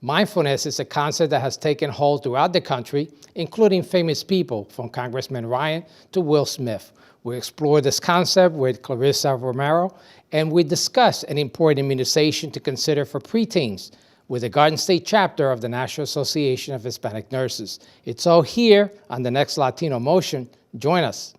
Mindfulness is a concept that has taken hold throughout the country, including famous people from Congressman Ryan to Will Smith. We explore this concept with Clarissa Romero, and we discuss an important immunization to consider for preteens with the Garden State chapter of the National Association of Hispanic Nurses. It's all here on the next Latino Motion. Join us.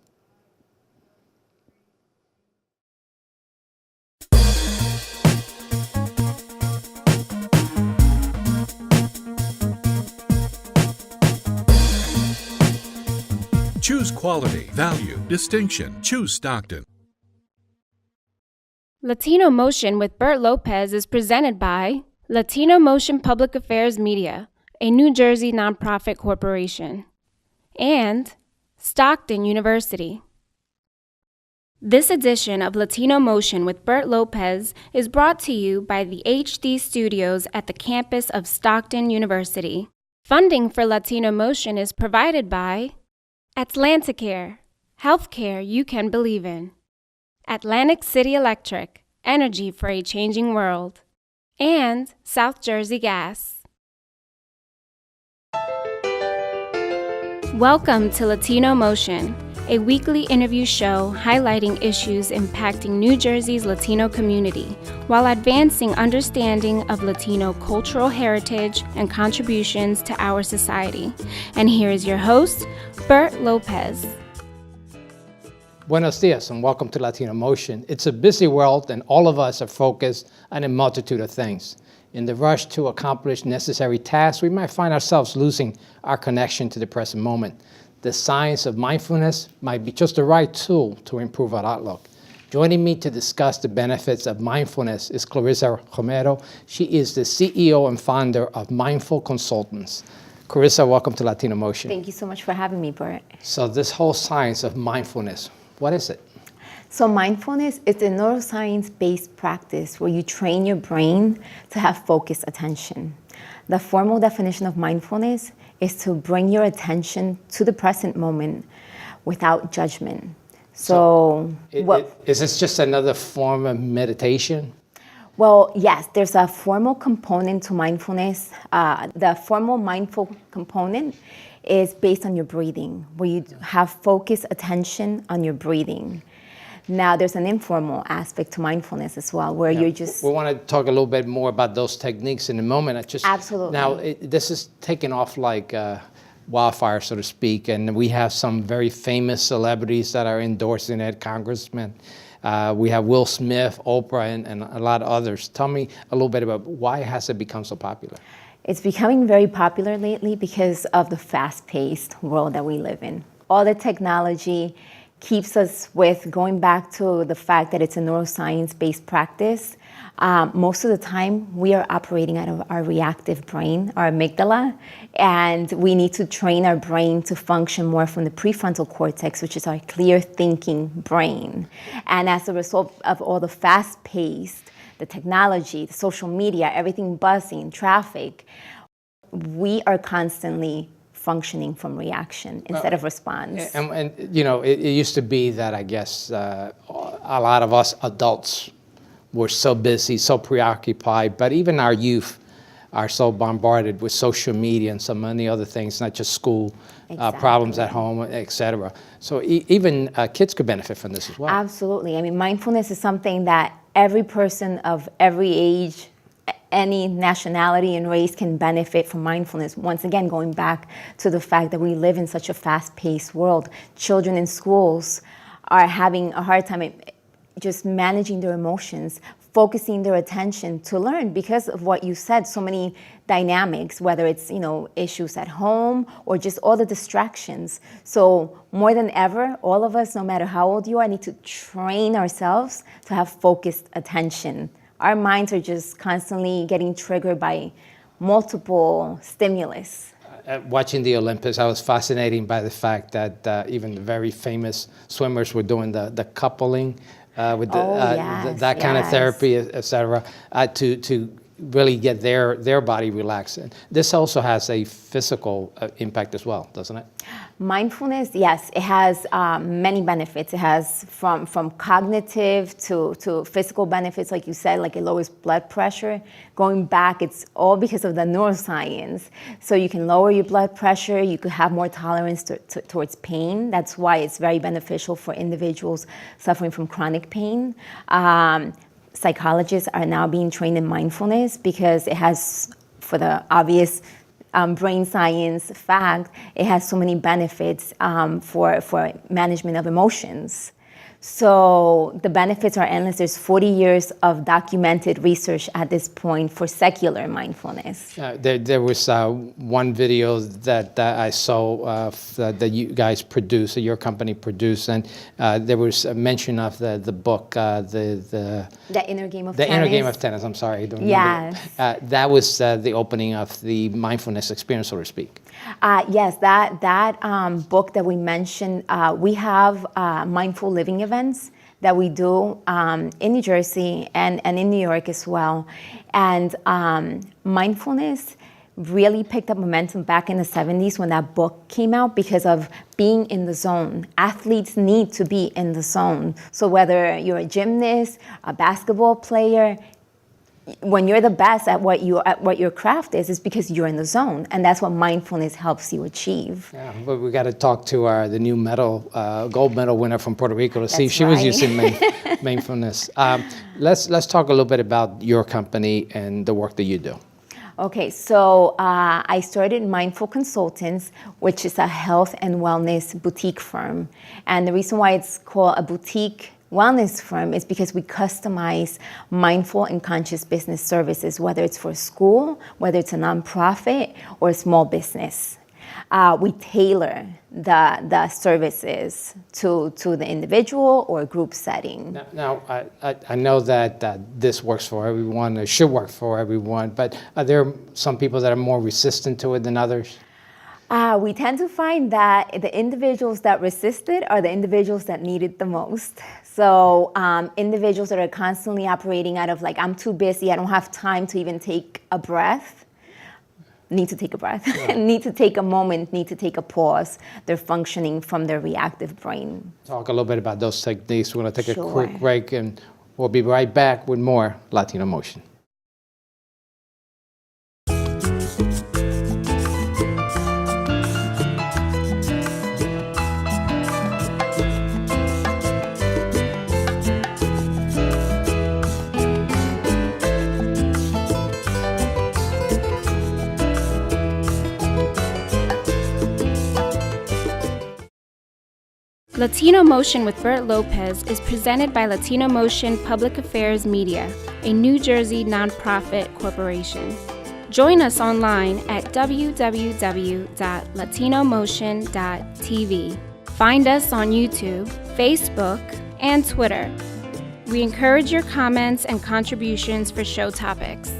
Choose quality, value, distinction. Choose Stockton. Latino Motion with Bert Lopez is presented by Latino Motion Public Affairs Media, a New Jersey nonprofit corporation, and Stockton University. This edition of Latino Motion with Bert Lopez is brought to you by the HD Studios at the campus of Stockton University. Funding for Latino Motion is provided by Atlanticare, healthcare you can believe in. Atlantic City Electric, energy for a changing world. And South Jersey Gas. Welcome to Latino Motion, a weekly interview show highlighting issues impacting New Jersey's Latino community while advancing understanding of Latino cultural heritage and contributions to our society. And here is your host, Bert Lopez. Buenos dias and welcome to Latino Motion. It's a busy world and all of us are focused on a multitude of things. In the rush to accomplish necessary tasks, we might find ourselves losing our connection to the present moment. The science of mindfulness might be just the right tool to improve our outlook. Joining me to discuss the benefits of mindfulness is Clarissa Romero. She is the CEO and founder of Mindful Consultants. Clarissa, welcome to Latino Motion. Thank you so much for having me, Bert. So this whole science of mindfulness, what is it? So mindfulness is a neuroscience-based practice where you train your brain to have focused attention. The formal definition of mindfulness is to bring your attention to the present moment without judgment. Is this just another form of meditation? Well, yes, there's a formal component to mindfulness. The formal mindful component is based on your breathing, where you have focused attention on your breathing. Now, there's an informal aspect to mindfulness as well, where you're just... We want to talk a little bit more about those techniques in a moment. Absolutely. Now, this is taking off like wildfire, so to speak, and we have some very famous celebrities that are endorsing it, congressmen. We have Will Smith, Oprah, and a lot of others. Tell me a little bit about why has it become so popular? It's becoming very popular lately because of the fast-paced world that we live in. All the technology keeps us with going back to the fact that it's a neuroscience-based practice. Most of the time, we are operating out of our reactive brain, our amygdala, and we need to train our brain to function more from the prefrontal cortex, which is our clear thinking brain. And as a result of all the fast-paced, the technology, the social media, everything buzzing, traffic, we are constantly functioning from reaction instead of response. And you know, it used to be that I guess a lot of us adults were so busy, so preoccupied, but even our youth are so bombarded with social media and so many other things, not just school, problems at home, et cetera. So even kids could benefit from this as well. Absolutely. I mean, mindfulness is something that every person of every age, any nationality and race can benefit from mindfulness. Once again, going back to the fact that we live in such a fast-paced world. Children in schools are having a hard time just managing their emotions, focusing their attention to learn because of what you said, so many dynamics, whether it's, issues at home or just all the distractions. So more than ever, all of us, no matter how old you are, need to train ourselves to have focused attention. Our minds are just constantly getting triggered by multiple stimulus. Watching the Olympics, I was fascinated by the fact that even the very famous swimmers were doing the coupling with that kind of therapy, et cetera, to really get their body relaxed. And this also has a physical impact as well, doesn't it? Mindfulness, yes, it has many benefits. It has from cognitive to physical benefits, like you said, like it lowers blood pressure. Going back, it's all because of the neuroscience. So you can lower your blood pressure, you could have more tolerance towards pain. That's why it's very beneficial for individuals suffering from chronic pain. Psychologists are now being trained in mindfulness because it has, for the obvious brain science fact, it has so many benefits for management of emotions. So the benefits are endless. There's 40 years of documented research at this point for secular mindfulness. There was one video that I saw that you guys produced, that your company produced, and there was a mention of the book, The Inner Game of The Tennis. Inner Game of Tennis, I'm sorry. I don't Yes. remember. That was the opening of the mindfulness experience, so to speak. Yes, that book that we mentioned, we have mindful living events that we do in New Jersey and in New York as well. And mindfulness really picked up momentum back in the 70s when that book came out because of being in the zone. Athletes need to be in the zone. So whether you're a gymnast, a basketball player, when you're the best at what your craft is because you're in the zone, and that's what mindfulness helps you achieve. Yeah, but we got to talk to the new gold medal winner from Puerto Rico to see if That's she was right. using mindfulness. Let's talk a little bit about your company and the work that you do. Okay, so I started Mindful Consultants, which is a health and wellness boutique firm, and the reason why it's called a boutique wellness firm is because we customize mindful and conscious business services, whether it's for a school, whether it's a nonprofit, or a small business. We tailor the services to the individual or group setting. Now I know that this works for everyone, it should work for everyone, but are there some people that are more resistant to it than others? We tend to find that the individuals that resisted are the individuals that need it the most. So individuals that are constantly operating out of like, I'm too busy, I don't have time to even take a breath, need to take a breath, need to take a moment, need to take a pause. They're functioning from their reactive brain. Talk a little bit about those techniques. We're going to take a Sure. quick break and we'll be right back with more Latino Motion. Latino Motion with Bert Lopez is presented by Latino Motion Public Affairs Media, a New Jersey nonprofit corporation. Join us online at www.latinomotion.tv. Find us on YouTube, Facebook, and Twitter. We encourage your comments and contributions for show topics.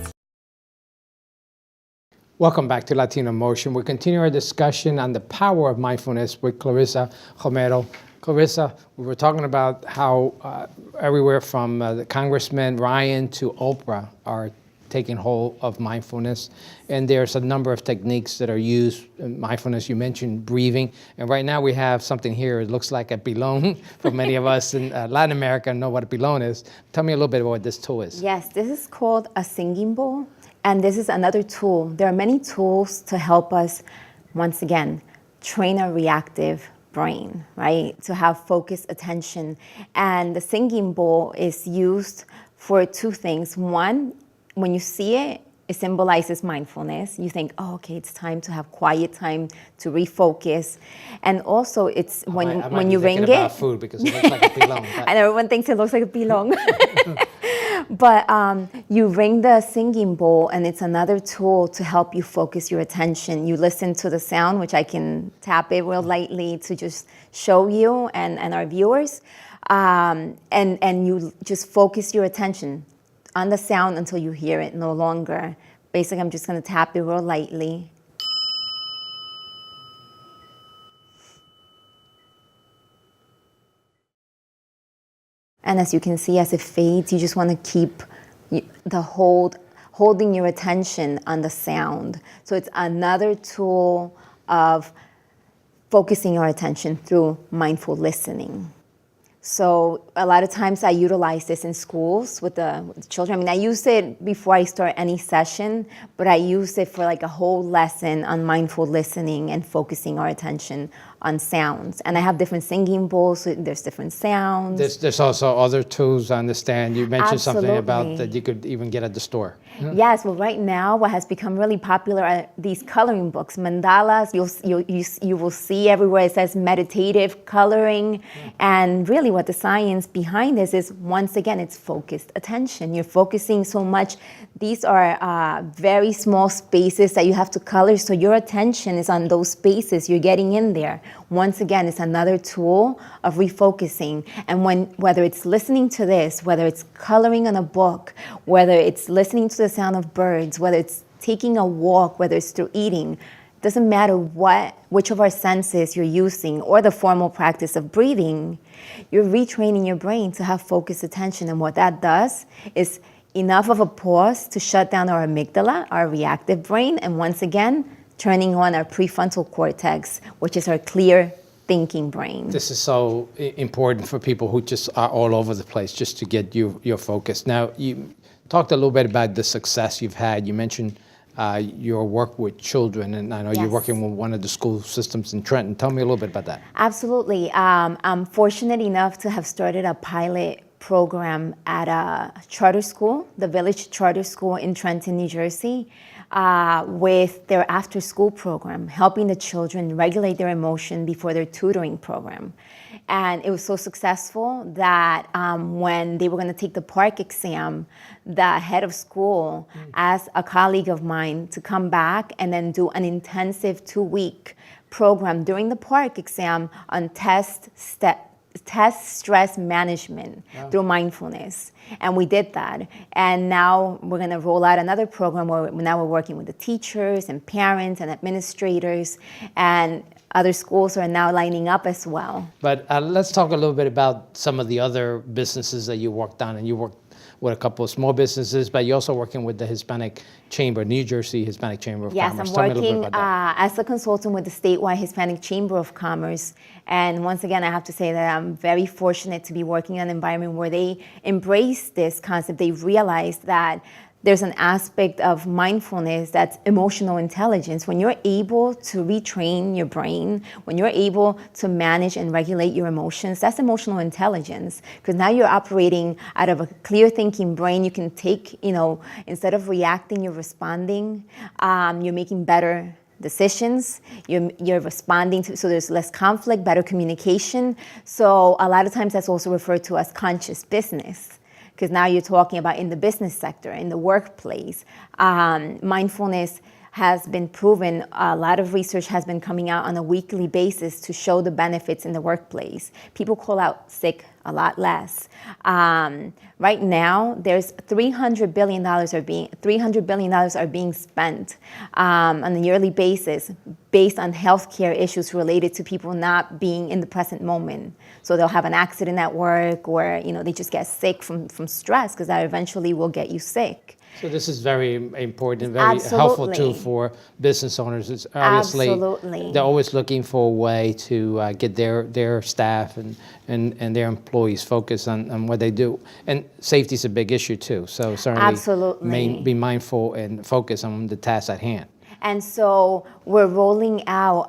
Welcome back to Latino Motion. We continue our discussion on the power of mindfulness with Clarissa Romero. Clarissa, we were talking about how everywhere from the Congressman Ryan to Oprah are taking hold of mindfulness. And there's a number of techniques that are used in mindfulness. You mentioned breathing. And right now we have something here. It looks like a pilon for many of us in Latin America know what a pilon is. Tell me a little bit about what this tool is. Yes, this is called a singing bowl. And this is another tool. There are many tools to help us, once again, train a reactive brain, right? To have focused attention. And the singing bowl is used for two things. One, when you see it, it symbolizes mindfulness. You think, oh, okay, it's time to have quiet time to refocus. And also, it's when you ring it. About food because it looks like a pilon. And everyone thinks it looks like a pilon. But you ring the singing bowl, and it's another tool to help you focus your attention. You listen to the sound, which I can tap it real lightly to just show you and our viewers. And you just focus your attention on the sound until you hear it no longer. Basically, I'm just going to tap it real lightly. And as you can see, as it fades, you just want to keep hold holding your attention on the sound. So it's another tool of focusing our attention through mindful listening. So a lot of times I utilize this in schools with the children. I mean, I use it before I start any session, but I use it for like a whole lesson on mindful listening and focusing our attention on sounds. And I have different singing bowls, so there's different sounds. There's also other tools, I understand. You mentioned something about Absolutely. that you could even get at the store. Yes, well, right now, what has become really popular are these coloring books, mandalas. You will see everywhere it says meditative coloring, and really, what the science behind this is, once again, it's focused attention. You're focusing so much. These are very small spaces that you have to color, so your attention is on those spaces. You're getting in there. Once again, it's another tool of refocusing. And whether it's listening to this, whether it's coloring on a book, whether it's listening to the sound of birds, whether it's taking a walk, whether it's through eating, doesn't matter which of our senses you're using, or the formal practice of breathing, you're retraining your brain to have focused attention. And what that does is enough of a pause to shut down our amygdala, our reactive brain, and once again, turning on our prefrontal cortex, which is our clear thinking brain. This is so important for people who just are all over the place, just to get your focus. Now, you talked a little bit about the success you've had. You mentioned your work with children, and I know you're Yes. working with one of the school systems in Trenton. Tell me a little bit about that. Absolutely. I'm fortunate enough to have started a pilot program at a charter school, the Village Charter School in Trenton, New Jersey, with their after-school program, helping the children regulate their emotion before their tutoring program. And it was so successful that when they were going to take the park exam, the head of school asked a colleague of mine to come back and then do an intensive 2-week program during the park exam on test stress management through mindfulness. And we did that. And now we're going to roll out another program where now we're working with the teachers and parents and administrators, and other schools are now lining up as well. But let's talk a little bit about some of the other businesses that you worked on. And you worked with a couple of small businesses, but you're also working with the Hispanic Chamber, New Jersey Hispanic Chamber of Commerce. Yes, Tell I'm me a little bit working about that. as a consultant with the Statewide Hispanic Chamber of Commerce. And once again, I have to say that I'm very fortunate to be working in an environment where they embrace this concept. They realize that there's an aspect of mindfulness that's emotional intelligence. When you're able to retrain your brain, when you're able to manage and regulate your emotions, that's emotional intelligence. Because now you're operating out of a clear thinking brain. You can take, instead of reacting, you're responding. You're making better decisions. You're responding to, so there's less conflict, better communication. So a lot of times that's also referred to as conscious business, because now you're talking about in the business sector, in the workplace. Mindfulness has been proven. A lot of research has been coming out on a weekly basis to show the benefits in the workplace. People call out sick a lot less. Right now, there's $300 billion are being spent on a yearly basis based on healthcare issues related to people not being in the present moment. So they'll have an accident at work, or they just get sick from stress, because that eventually will get you sick. So this is very important, very helpful too for business owners. It's obviously Absolutely. they're always looking for a way to get their staff and their employees focused on what they do. And safety is a big issue too. So certainly Absolutely. be mindful and focus on the task at hand. And so we're rolling out,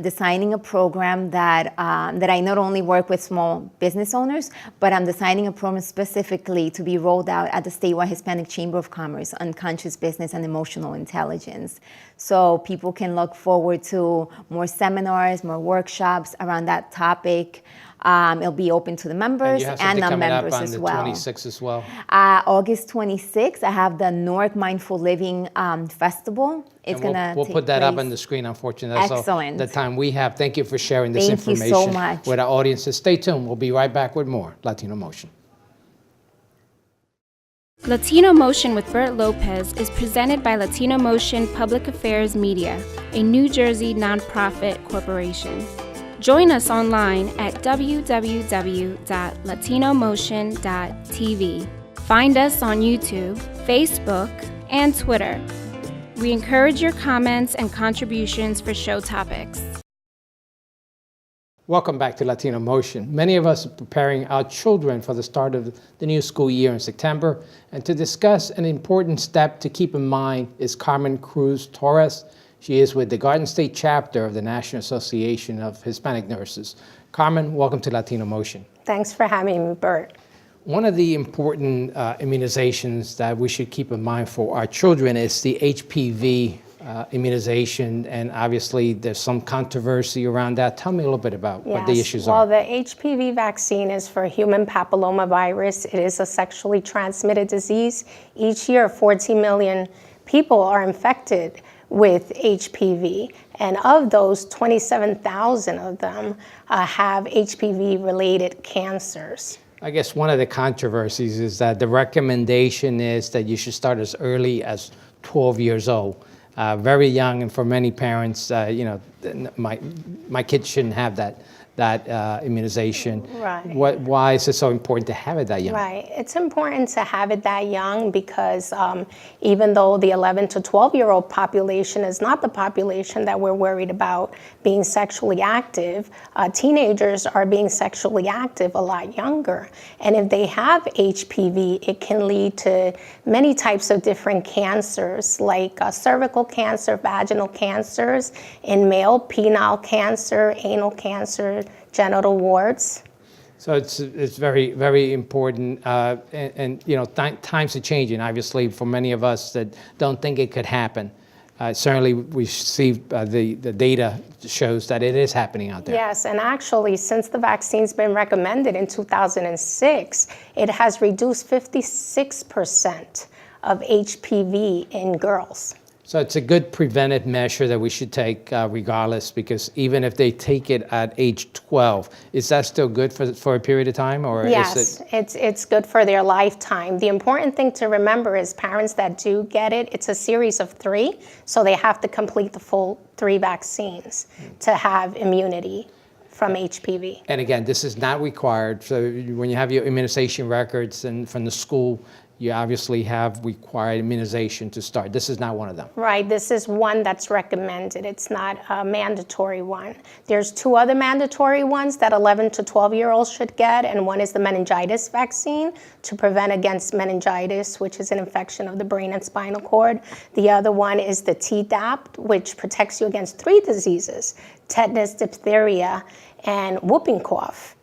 designing a program that I not only work with small business owners, but I'm designing a program specifically to be rolled out at the Statewide Hispanic Chamber of Commerce on conscious business and emotional intelligence. So people can look forward to more seminars, more workshops around that topic. It'll be open to the members and non-members as well. And you have something coming up on the 26th as well? August 26th, I have the Newark Mindful Living Festival. We'll put that up on the screen, unfortunately. That's Excellent. all the time we have. Thank you for sharing this information Thank you so much. with our audiences. Stay tuned. We'll be right back with more Latino Motion. Latino Motion with Bert Lopez is presented by Latino Motion Public Affairs Media, a New Jersey nonprofit corporation. Join us online at www.latinomotion.tv. Find us on YouTube, Facebook, and Twitter. We encourage your comments and contributions for show topics. Welcome back to Latino Motion. Many of us are preparing our children for the start of the new school year in September, and to discuss an important step to keep in mind is Carmen Cruz Torres. She is with the Garden State chapter of the National Association of Hispanic Nurses. Carmen, welcome to Latino Motion. Thanks for having me, Bert. One of the important immunizations that we should keep in mind for our children is the HPV immunization, and obviously there's some controversy around that. Tell me a little bit about what the issues are. Well, the HPV vaccine is for human papillomavirus. It is a sexually transmitted disease. Each year, 14 million people are infected with HPV, and of those, 27,000 of them have HPV-related cancers. I guess one of the controversies is that the recommendation is that you should start as early as 12 years old. Very young, and for many parents, my kids shouldn't have that immunization. Right. Why is it so important to have it that young? Right. It's important to have it that young because even though the 11 to 12-year-old population is not the population that we're worried about being sexually active, teenagers are being sexually active a lot younger. And if they have HPV, it can lead to many types of different cancers, like cervical cancer, vaginal cancers, in male, penile cancer, anal cancer, genital warts. So it's very, very important, and times are changing, obviously, for many of us that don't think it could happen. Certainly, we see the data shows that it is happening out there. Yes, and actually, since the vaccine's been recommended in 2006, it has reduced 56% of HPV in girls. So it's a good preventive measure that we should take regardless, because even if they take it at age 12, is that still good for a period of time? Or yes, is it's good for their lifetime. The important thing to remember is parents that do get it, it's a series of 3, so they have to complete the full 3 vaccines to have immunity from HPV. And again, this is not required. So when you have your immunization records and from the school, you obviously have required immunization to start. This is not one of them. Right, this is one that's recommended. It's not a mandatory one. There's 2 other mandatory ones that 11 to 12-year-olds should get, and one is the meningitis vaccine to prevent against meningitis, which is an infection of the brain and spinal cord. The other one is the Dept, which protects you against 3 diseases, tetanus, diphtheria, and whooping cough.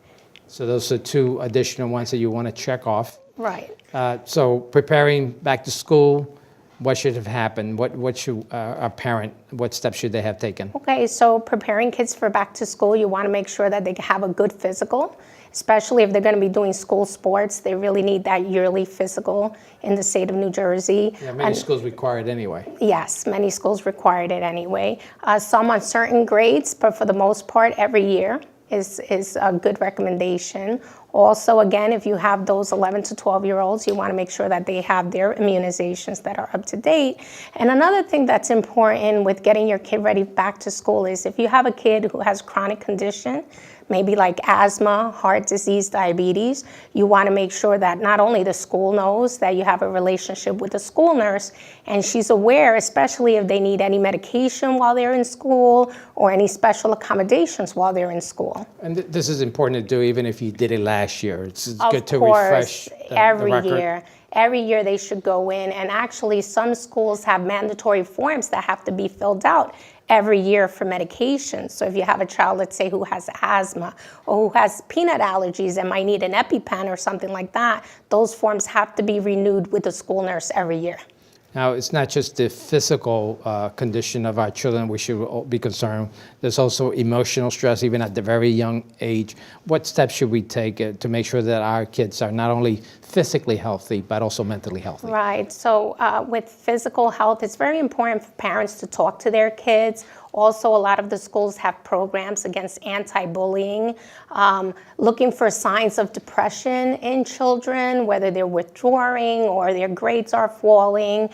So those are 2 additional ones that you want to check off. Right. So preparing back to school, what should have happened? What should what steps should they have taken? Okay, so preparing kids for back to school, you want to make sure that they have a good physical, especially if they're going to be doing school sports. They really need that yearly physical in the state of New Jersey. Yeah, many schools require it anyway. Yes, many schools required it anyway. Some on certain grades, but for the most part, every year is a good recommendation. Also, again, if you have those 11 to 12-year-olds, you want to make sure that they have their immunizations that are up to date. And another thing that's important with getting your kid ready back to school is if you have a kid who has chronic condition, maybe like asthma, heart disease, diabetes, you want to make sure that not only the school knows that you have a relationship with the school nurse, and she's aware, especially if they need any medication while they're in school or any special accommodations while they're in school. And this is important to do even if you did it last year. It's good to course, refresh the record. year. Every year they should go in, and actually some schools have mandatory forms that have to be filled out every year for medications. So if you have a child, let's say, who has asthma or who has peanut allergies and might need an EpiPen or something like that, those forms have to be renewed with the school nurse every year. Now, it's not just the physical condition of our children we should be concerned. There's also emotional stress, even at the very young age. What steps should we take to make sure that our kids are not only physically healthy, but also mentally healthy? Right. So with physical health, it's very important for parents to talk to their kids. Also, a lot of the schools have programs against anti-bullying, looking for signs of depression in children, whether they're withdrawing or their grades are falling.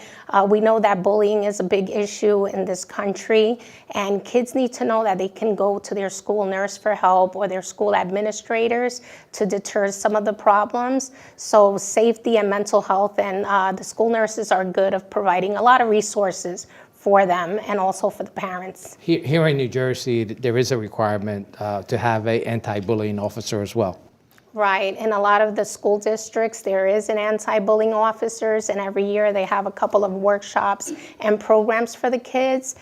We know that bullying is a big issue in this country, and kids need to know that they can go to their school nurse for help or their school administrators to deter some of the problems. So safety and mental health, and the school nurses are good of providing a lot of resources for them and also for the parents. Here in New Jersey, there is a requirement to have an anti-bullying officer as well. Right, in a lot of the school districts, there is an anti-bullying officers, and every year they have a couple of workshops and programs for the kids,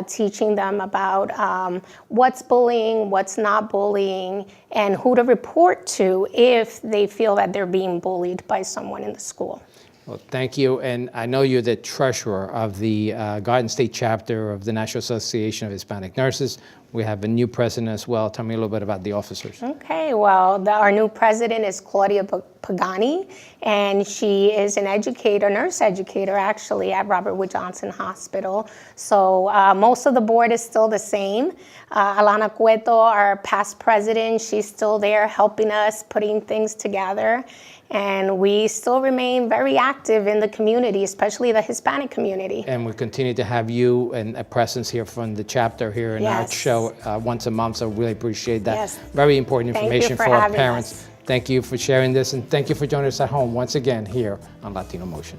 teaching them about what's bullying, what's not bullying, and who to report to if they feel that they're being bullied by someone in the school. Well, thank you. And I know you're the treasurer of the Garden State chapter of the National Association of Hispanic Nurses. We have a new president as well. Tell me a little bit about the officers. Okay, well, our new president is Claudia Pagani, and she is an educator, nurse educator, actually, at Robert Wood Johnson Hospital. So most of the board is still the same. Alana Cueto, our past president, she's still there helping us, putting things together. And we still remain very active in the community, especially the Hispanic community. And we continue to have you and a presence here from the chapter here in our show once a month, so really appreciate that. Yes. Very important information for our parents. Us. Thank you for sharing this, and thank you for joining us at home once again here on Latino Motion.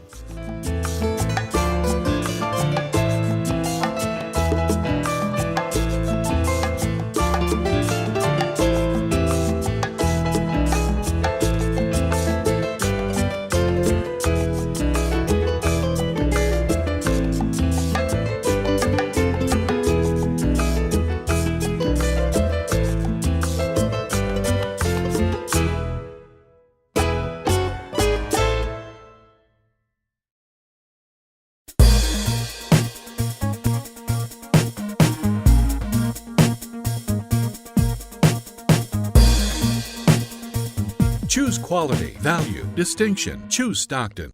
Choose quality, value, distinction. Choose Stockton.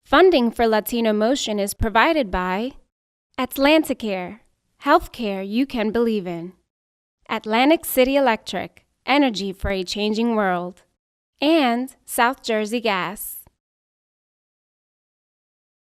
Funding for Latino Motion is provided by Atlanticare, healthcare you can believe in. Atlantic City Electric, energy for a changing world. And South Jersey Gas.